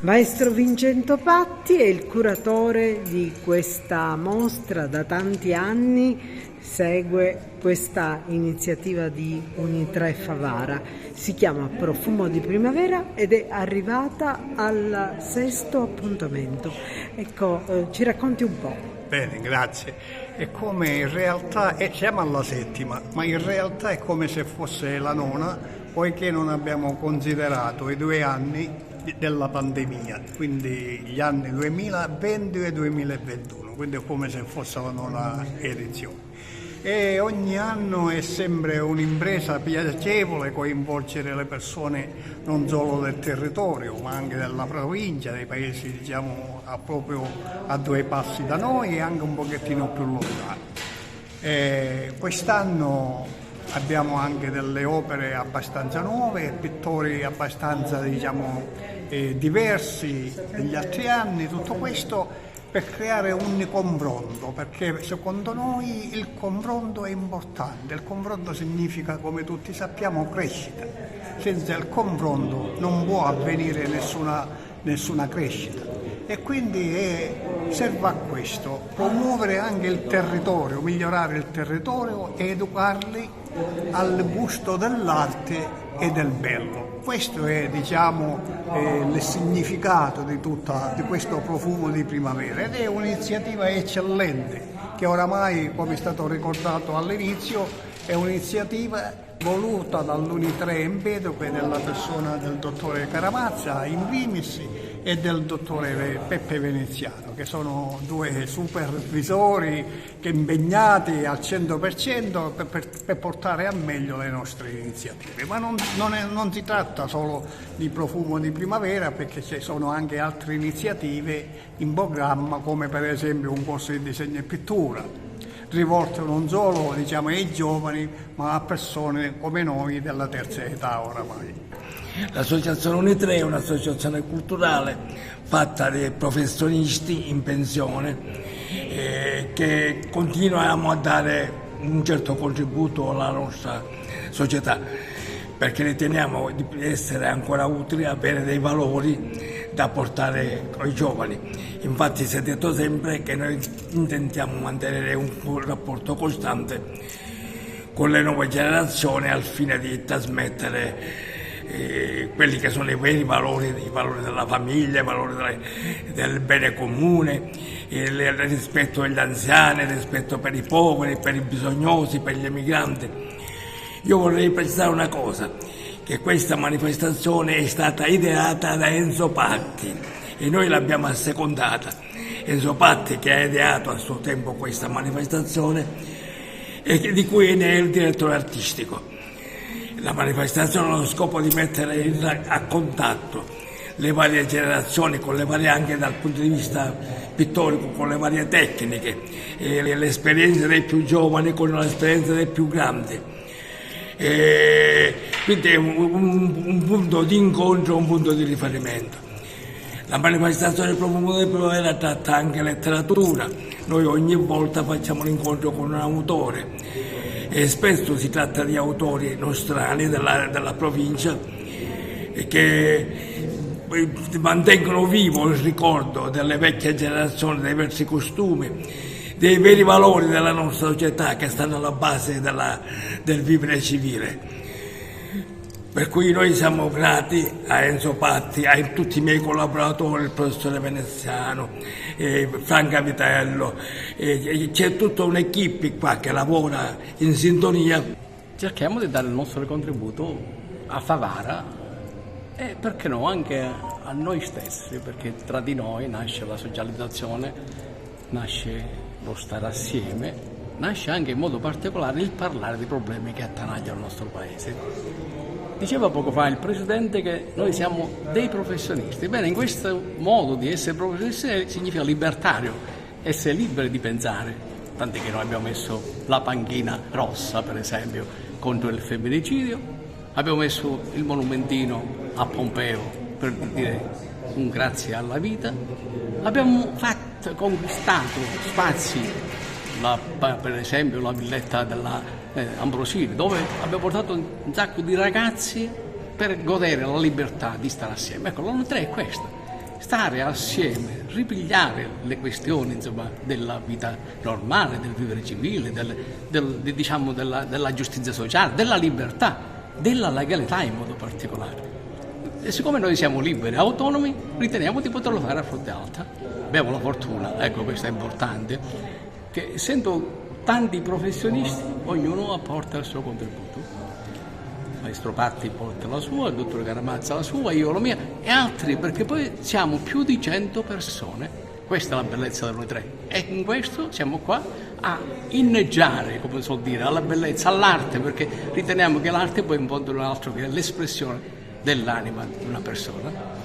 Maestro Vincenzo Patti è il curatore di questa mostra, da tanti anni segue questa iniziativa di Uni3 Favara, si chiama Profumo di Primavera ed è arrivata al 6° appuntamento. Ecco, ci racconti un po'. Bene, grazie. È come in realtà, siamo alla 7ª, ma in realtà è come se fosse la 9ª, poiché non abbiamo considerato i 2 anni della pandemia, quindi gli anni 2020 e 2021, quindi è come se fosse la 9ª edizione. E ogni anno è sempre un'impresa piacevole coinvolgere le persone non solo del territorio, ma anche della provincia, dei paesi diciamo proprio a 2 passi da noi e anche un pochettino più lontani. Quest'anno abbiamo anche delle opere abbastanza nuove, pittori abbastanza diversi degli altri anni, tutto questo per creare un confronto, perché secondo noi il confronto è importante. Il confronto significa, come tutti sappiamo, crescita. Senza il confronto non può avvenire nessuna crescita, e quindi serve a questo, promuovere anche il territorio, migliorare il territorio e educarli al gusto dell'arte e del bello. Questo è il significato di questo profumo di primavera, ed è un'iniziativa eccellente che oramai, come è stato ricordato all'inizio, è un'iniziativa voluta dall'Uni3 Empedocle, nella persona del dottore Caramazza in primis e del dottore Peppe Veneziano, che sono 2 supervisori che impegnati al 100% per portare a meglio le nostre iniziative. Ma non si tratta solo di profumo di primavera, perché ci sono anche altre iniziative in programma, come per esempio un corso di disegno e pittura, rivolto non solo ai giovani, ma a persone come noi della terza età oramai. L'associazione Uni3 è un'associazione culturale fatta di professionisti in pensione che continuiamo a dare un certo contributo alla nostra società, perché riteniamo di essere ancora utili, avere dei valori da portare ai giovani. Infatti si è detto sempre che noi intentiamo mantenere un rapporto costante con le nuove generazioni al fine di trasmettere quelli che sono i veri valori, i valori della famiglia, i valori del bene comune, il rispetto agli anziani, il rispetto per i poveri, per i bisognosi, per gli emigranti. Io vorrei precisare una cosa, che questa manifestazione è stata ideata da Enzo Patti e noi l'abbiamo assecondata. Enzo Patti, che ha ideato a suo tempo questa manifestazione e di cui ne è il direttore artistico. La manifestazione ha lo scopo di mettere a contatto le varie generazioni, con le varie, anche dal punto di vista pittorico, con le varie tecniche, e le esperienze dei più giovani con l'esperienza dei più grandi. Quindi è un punto di incontro, un punto di riferimento. La manifestazione del Profumo di Primavera tratta anche letteratura. Noi ogni volta facciamo l'incontro con un autore e spesso si tratta di autori nostrani della provincia che mantengono vivo il ricordo delle vecchie generazioni, dei vecchi costumi, dei veri valori della nostra società che stanno alla base del vivere civile. Per cui noi siamo grati a Enzo Patti, a tutti i miei collaboratori, il professore Veneziano, Franca Vitello, c'è tutta un'equipe qua che lavora in sintonia. Cerchiamo di dare il nostro contributo a Favara e perché no anche a noi stessi, perché tra di noi nasce la socializzazione, nasce lo stare assieme, nasce anche in modo particolare il parlare dei problemi che attanagliano il nostro paese. Diceva poco fa il Presidente che noi siamo dei professionisti. Bene, in questo modo di essere professionisti significa libertario, essere liberi di pensare. Tant'è che noi abbiamo messo la panchina rossa, per esempio, contro il femminicidio, abbiamo messo il monumentino a Pompeo per dire un grazie alla vita, abbiamo conquistato spazi, per esempio la villetta della Ambrosini, dove abbiamo portato un sacco di ragazzi per godere la libertà di stare assieme. Ecco, l'Uni3 è questo. stare assieme, ripigliare le questioni, insomma, della vita normale, del vivere civile, diciamo, della giustizia sociale, della libertà, della legalità in modo particolare. E siccome noi siamo liberi, autonomi, riteniamo di poterlo fare a fronte alta. Abbiamo la fortuna, ecco, questo è importante, che essendo tanti professionisti, ognuno apporta il suo contributo. Il maestro Patti porta la sua, il dottore Caramazza la sua, io la mia e altri, perché poi siamo più di 100 persone. Questa è la bellezza di noi tre. E in questo siamo qua a inneggiare, come si vuol dire, alla bellezza, all'arte, perché riteniamo che l'arte poi in fondo non è altro che l'espressione dell'anima di una persona.